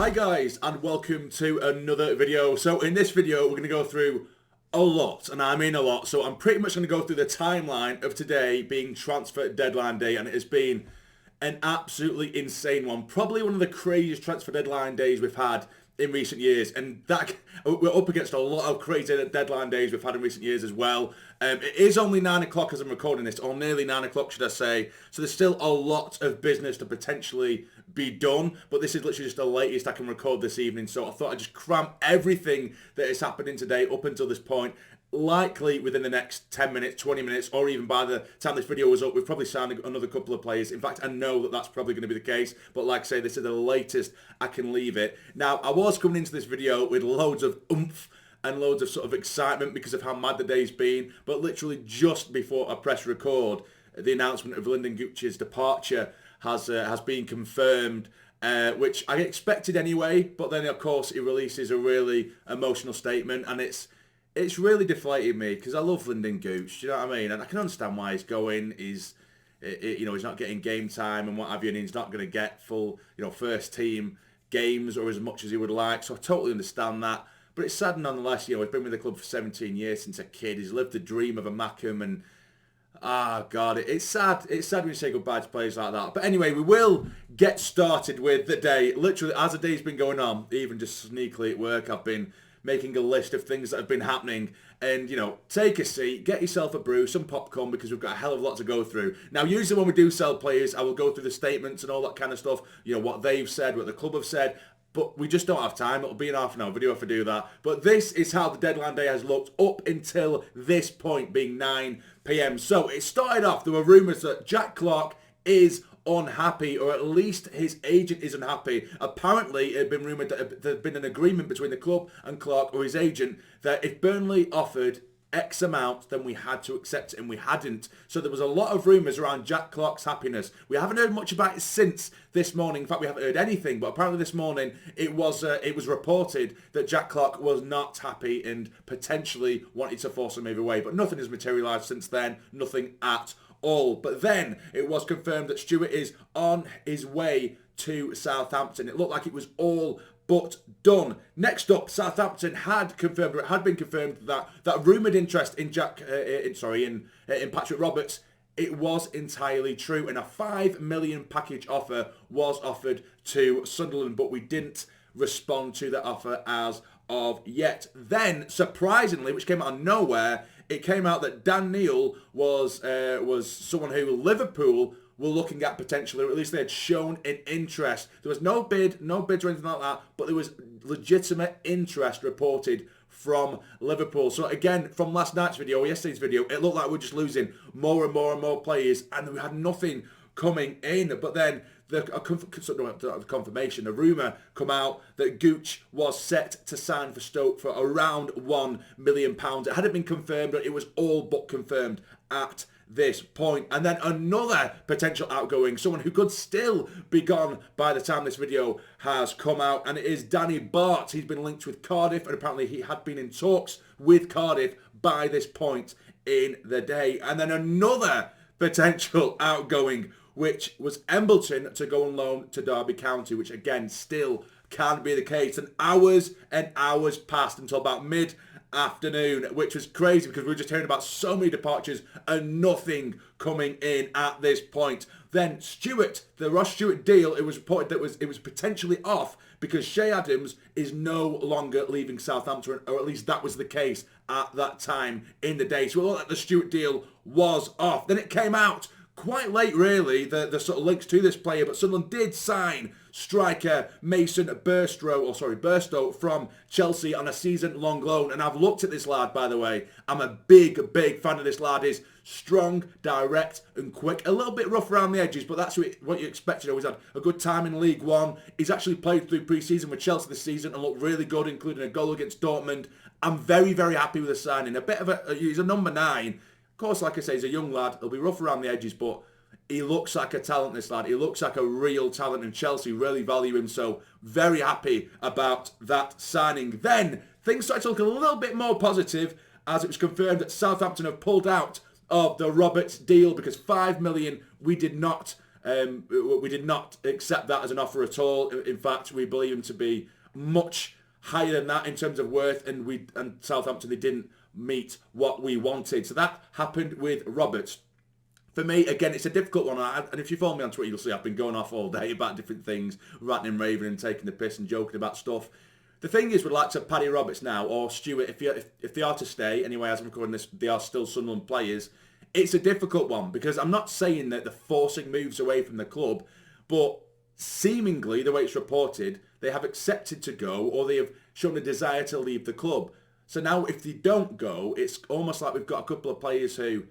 Hi guys, and welcome to another video. So in this video we're going to go through a lot, and I mean a lot. So I'm pretty much going to go through the timeline of today being transfer deadline day, and it has been an absolutely insane one. Probably one of the craziest transfer deadline days we've had in recent years, and that we're up against a lot of crazy deadline days we've had in recent years as well. It is only 9 o'clock as I'm recording this, or nearly 9 o'clock should I say, so there's still a lot of business to potentially be done, but this is literally just the latest I can record this evening, so I thought I'd just cram everything that is happening today up until this point. Likely within the next 10 minutes, 20 minutes, or even by the time this video was up, we've probably signed another couple of players. In fact, I know that that's probably going to be the case, but like I say, this is the latest I can leave it. Now, I was coming into this video with loads of oomph and loads of sort of excitement because of how mad the day's been, but literally just before I press record, the announcement of Lyndon Gooch's departure has been confirmed, which I expected anyway, but then of course he releases a really emotional statement, and it's really deflated me because I love Lyndon Gooch, do you know what I mean? And I can understand why he's going. He's not getting game time and what have you, and he's not going to get full, first team games or as much as he would like. So I totally understand that. But it's sad nonetheless. He's been with the club for 17 years since a kid. He's lived the dream of a Mackham, and God, it's sad. It's sad when you say goodbye to players like that. But anyway, we will get started with the day. Literally, as the day's been going on, even just sneakily at work, I've been making a list of things that have been happening, and take a seat, get yourself a brew, some popcorn, because we've got a hell of a lot to go through. Now, usually when we do sell players, I will go through the statements and all that kind of stuff, what they've said, what the club have said, but we just don't have time. It'll be an half an hour video if I do that. But this is how the deadline day has looked up until this point, being 9 p.m. So it started off, there were rumours that Jack Clark is unhappy, or at least his agent is unhappy. Apparently, it had been rumoured that there had been an agreement between the club and Clark, or his agent, that if Burnley offered X amount, then we had to accept it, and we hadn't. So there was a lot of rumours around Jack Clark's happiness. We haven't heard much about it since this morning. In fact, we haven't heard anything, but apparently this morning it was reported that Jack Clark was not happy and potentially wanted to force a move away. But nothing has materialised since then, nothing at all. But then it was confirmed that Stewart is on his way to Southampton. It looked like it was all but done. Next up, Southampton had confirmed, or it had been confirmed, that rumoured interest in in Patrick Roberts, it was entirely true, and a £5 million package offer was offered to Sunderland, but we didn't respond to that offer as of yet. Then, surprisingly, which came out of nowhere, it came out that Dhannoo was someone who Liverpool were looking at potentially, or at least they had shown an interest. There was no bids or anything like that, but there was legitimate interest reported from Liverpool. So again, from last night's video, or yesterday's video, it looked like we're just losing more and more and more players, and we had nothing coming in. But then the confirmation, a rumour come out that Gooch was set to sign for Stoke for around £1 million. It hadn't been confirmed, but it was all but confirmed at this point. And then another potential outgoing, someone who could still be gone by the time this video has come out, and it is Danny Bart. He's been linked with Cardiff, and apparently he had been in talks with Cardiff by this point in the day. And then another potential outgoing, which was Embleton to go on loan to Derby County, which again still can be the case. And hours passed until about mid-afternoon, which was crazy because we were just hearing about so many departures and nothing coming in at this point. Then Stewart, the Ross Stewart deal, it was reported that it was potentially off because Shea Adams is no longer leaving Southampton, or at least that was the case at that time in the day. So it looked like the Stewart deal was off. Then it came out quite late, really, the sort of links to this player, but Sunderland did sign striker Mason Burstow from Chelsea on a season-long loan. And I've looked at this lad, by the way. I'm a big fan of this lad. He's strong, direct and quick. A little bit rough around the edges, but that's what you expect. He's had a good time in League One. He's actually played through pre-season with Chelsea this season and looked really good, including a goal against Dortmund. I'm very, very happy with the signing. He's a number 9. Of course, like I say, he's a young lad. He'll be rough around the edges, but he looks like a talent, this lad. He looks like a real talent, and Chelsea really value him, so very happy about that signing. Then, things started to look a little bit more positive as it was confirmed that Southampton have pulled out of the Roberts deal because £5 million we did not We did not accept that as an offer at all. In fact, we believe him to be much higher than that in terms of worth, and Southampton, they didn't meet what we wanted. So that happened with Roberts. For me, again, it's a difficult one, and if you follow me on Twitter, you'll see I've been going off all day about different things, ranting and raving and taking the piss and joking about stuff. The thing is, with like to Paddy Roberts now, or Stewart, if they are to stay, anyway, as I'm recording this, they are still Sunderland players, it's a difficult one, because I'm not saying that they're forcing moves away from the club, but seemingly, the way it's reported, they have accepted to go, or they have shown a desire to leave the club. So now, if they don't go, it's almost like we've got a couple of players who,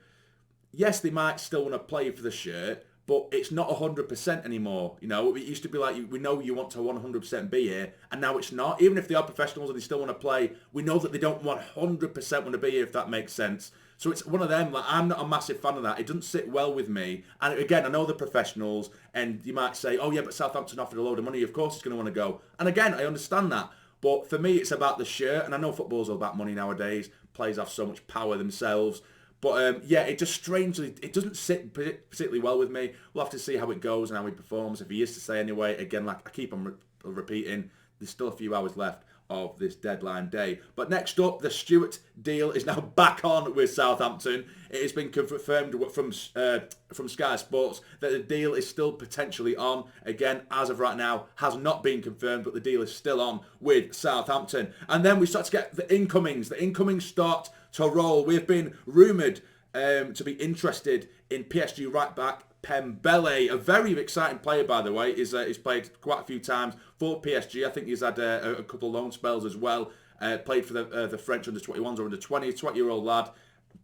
yes, they might still want to play for the shirt, but it's not 100% anymore. You know, it used to be like, we know you want to 100% be here, and now it's not. Even if they are professionals and they still want to play, we know that they don't 100% want to be here, if that makes sense. So it's one of them, like, I'm not a massive fan of that. It doesn't sit well with me. And again, I know the professionals, and you might say, oh yeah, but Southampton offered a load of money, of course it's going to want to go. And again, I understand that. But for me, it's about the shirt, and I know football's all about money nowadays. Players have so much power themselves. But yeah, it just strangely, it doesn't sit particularly well with me. We'll have to see how it goes and how he performs. If he is to stay anyway, again, like I keep on repeating, there's still a few hours left of this deadline day. But next up, the Stewart deal is now back on with Southampton. It has been confirmed from Sky Sports that the deal is still potentially on. Again, as of right now, has not been confirmed, but the deal is still on with Southampton. And then we start to get the incomings. The incomings start to roll. We've been rumoured to be interested in PSG right back Pembele, a very exciting player, by the way. He's played quite a few times for PSG. I think he's had a couple of loan spells as well. Played for the French under-21s or under-20s, 20-year-old lad.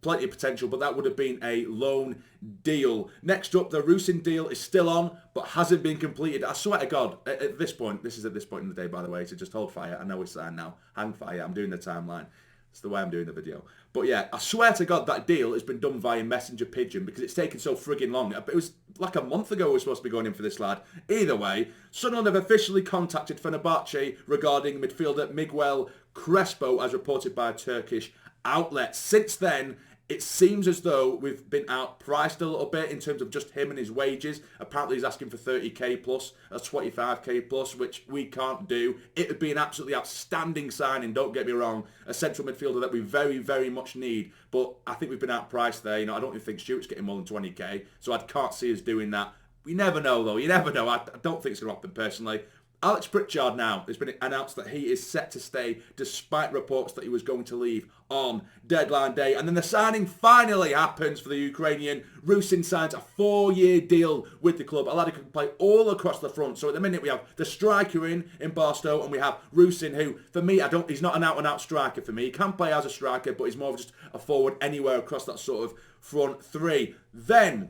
Plenty of potential, but that would have been a loan deal. Next up, the Roosing deal is still on, but hasn't been completed. I swear to God, at this point, this is at this point in the day, by the way, so just hold fire. I know it's signed now. Hang fire. I'm doing the timeline. It's the way I'm doing the video. But yeah, I swear to God that deal has been done via Messenger Pigeon because it's taken so frigging long. It was like a month ago we were supposed to be going in for this lad. Either way, Sunderland have officially contacted Fenerbahce regarding midfielder Miguel Crespo, as reported by a Turkish outlet. Since then, it seems as though we've been outpriced a little bit in terms of just him and his wages. Apparently he's asking for 30k plus, that's 25k plus, which we can't do. It would be an absolutely outstanding signing, don't get me wrong. A central midfielder that we very, very much need. But I think we've been outpriced there. You know, I don't even think Stewart's getting more than 20k. So I can't see us doing that. We never know though, you never know. I don't think it's going to happen personally. Alex Pritchard now, it's been announced that he is set to stay despite reports that he was going to leave on deadline day. And then the signing finally happens for the Ukrainian. Roosing signs a 4-year deal with the club. A lad who can play all across the front. So at the minute we have the striker in Barstow, and we have Roosing, who for me, he's not an out-and-out striker for me. He can play as a striker, but he's more of just a forward anywhere across that sort of front three. Then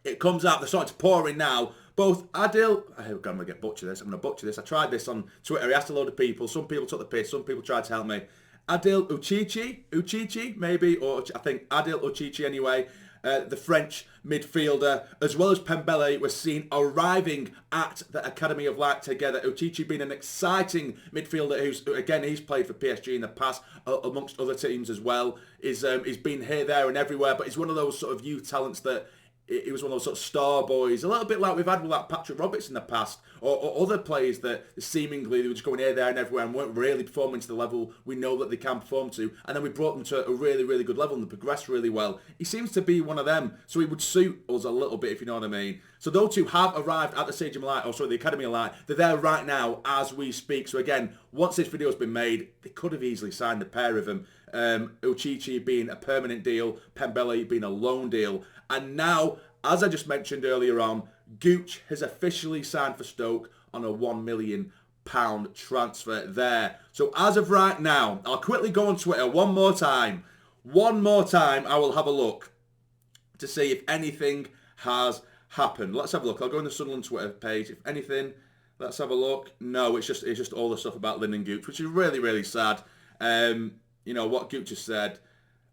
it comes out, they're starting to pour in now. Both Adil, I'm going to get butcher this. I'm going to butcher this. I tried this on Twitter. I asked a load of people. Some people took the piss. Some people tried to help me. Adil Uchichi, maybe, or I think Adil Uchichi anyway. The French midfielder, as well as Pembele, were seen arriving at the Academy of Light together. Uchichi being an exciting midfielder who's, again, he's played for PSG in the past, amongst other teams as well. He's been here, there and everywhere, but he's one of those sort of youth talents that he was one of those sort of star boys, a little bit like we've had with like Patrick Roberts in the past, or other players that seemingly they were just going here, there and everywhere and weren't really performing to the level we know that they can perform to. And then we brought them to a really, really good level and they progressed really well. He seems to be one of them, so he would suit us a little bit, if you know what I mean. So those two have arrived at the Stadium of Light, the Academy of Light. They're there right now as we speak. So again, once this video has been made, they could have easily signed a pair of them. Uchichi being a permanent deal, Pembele being a loan deal. And now, as I just mentioned earlier on, Gooch has officially signed for Stoke on a £1 million transfer there. So as of right now, I'll quickly go on Twitter one more time. I will have a look to see if anything has happened. Let's have a look. I'll go on the Sunderland Twitter page. If anything, let's have a look. No, it's just all the stuff about Lyndon Gooch, which is really, really sad. You know, what Gooch has said,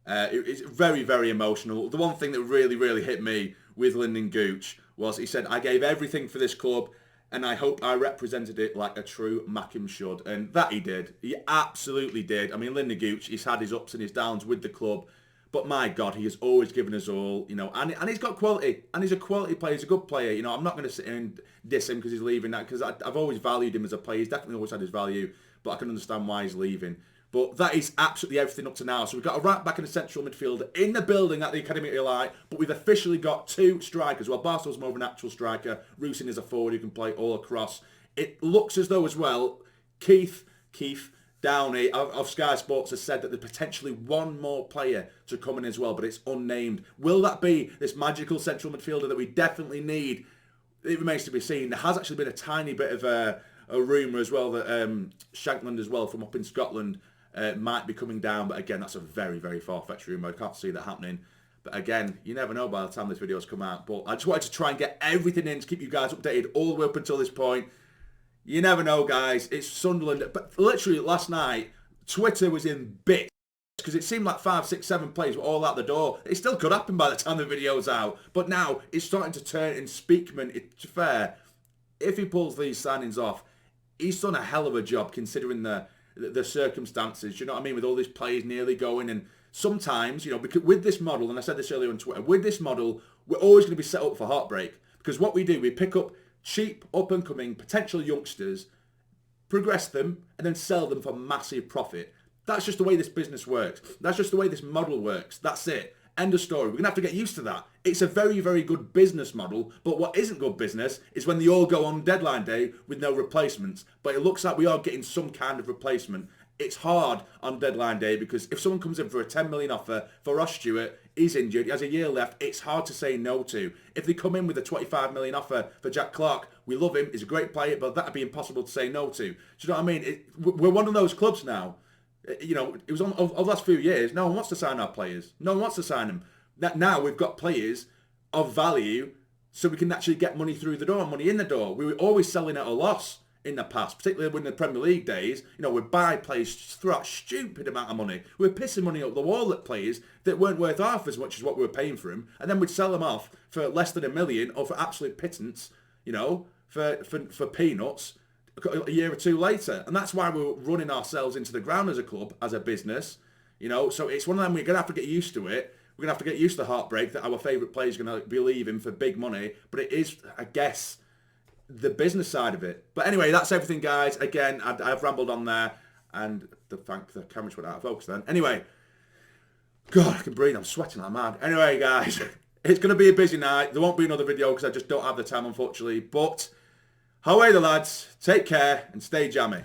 it's very, very emotional. The one thing that really, really hit me with Lyndon Gooch was he said, I gave everything for this club and I hope I represented it like a true Mackem should. And that he did. He absolutely did. I mean, Lyndon Gooch, he's had his ups and his downs with the club, But my God, he has always given us all, you know, and he's got quality, and he's a quality player, he's a good player. You know, I'm not going to sit here and diss him because he's leaving, that because I've always valued him as a player. He's definitely always had his value, but I can understand why he's leaving. But that is absolutely everything up to now. So we've got a right back and a central midfielder in the building at the Academy of Light, but we've officially got 2 strikers. Well, Barstow's more of an actual striker. Rusyn is a forward who can play all across. It looks as though as well, Keith Dhannoo of Sky Sports has said that there's potentially one more player to come in as well, but it's unnamed. Will that be this magical central midfielder that we definitely need? It remains to be seen. There has actually been a tiny bit of a rumour as well that Shankland as well from up in Scotland might be coming down, but again, that's a very, very far-fetched rumour. I can't see that happening. But again, you never know by the time this video's come out. But I just wanted to try and get everything in to keep you guys updated all the way up until this point. You never know, guys. It's Sunderland. But literally last night, Twitter was in bits because it seemed like 5, 6, 7 players were all out the door. It still could happen by the time the video's out. But now it's starting to turn in Speakman. It's fair. If he pulls these signings off, he's done a hell of a job considering the circumstances. You know what I mean? With all these players nearly going, and sometimes, you know, because with this model, and I said this earlier on Twitter, with this model, we're always going to be set up for heartbreak. Because what we do, we pick up cheap, up-and-coming, potential youngsters, progress them, and then sell them for massive profit. That's just the way this business works. That's just the way this model works. That's it. End of story. We're going to have to get used to that. It's a very, very good business model, but what isn't good business is when they all go on deadline day with no replacements. But it looks like we are getting some kind of replacement. It's hard on deadline day because if someone comes in for a 10 million offer for Ross Stewart, he's injured, he has a year left, it's hard to say no to. If they come in with a 25 million offer for Jack Clark, we love him, he's a great player, but that'd be impossible to say no to. Do you know what I mean? We're one of those clubs now. You know, it was over the last few years, no one wants to sign our players. No one wants to sign them. Now we've got players of value so we can actually get money through the door, money in the door. We were always selling at a loss in the past, particularly when the Premier League days. You know, we'd buy players for a stupid amount of money. We were pissing money up the wall at players that weren't worth half as much as what we were paying for them, and then we'd sell them off for less than $1 million or for absolute pittance, you know, for peanuts a year or two later. And that's why we're running ourselves into the ground as a club, as a business, you know. So it's one of them, we're going to have to get used to it. We're going to have to get used to the heartbreak that our favourite player is going to be leaving for big money. But it is, I guess, the business side of it. But anyway, that's everything, guys. Again, I've rambled on there, and the cameras went out of focus then. Anyway, God, I can breathe. I'm sweating like mad. Anyway, guys, it's going to be a busy night. There won't be another video because I just don't have the time, unfortunately. But away the lads. Take care and stay jammy.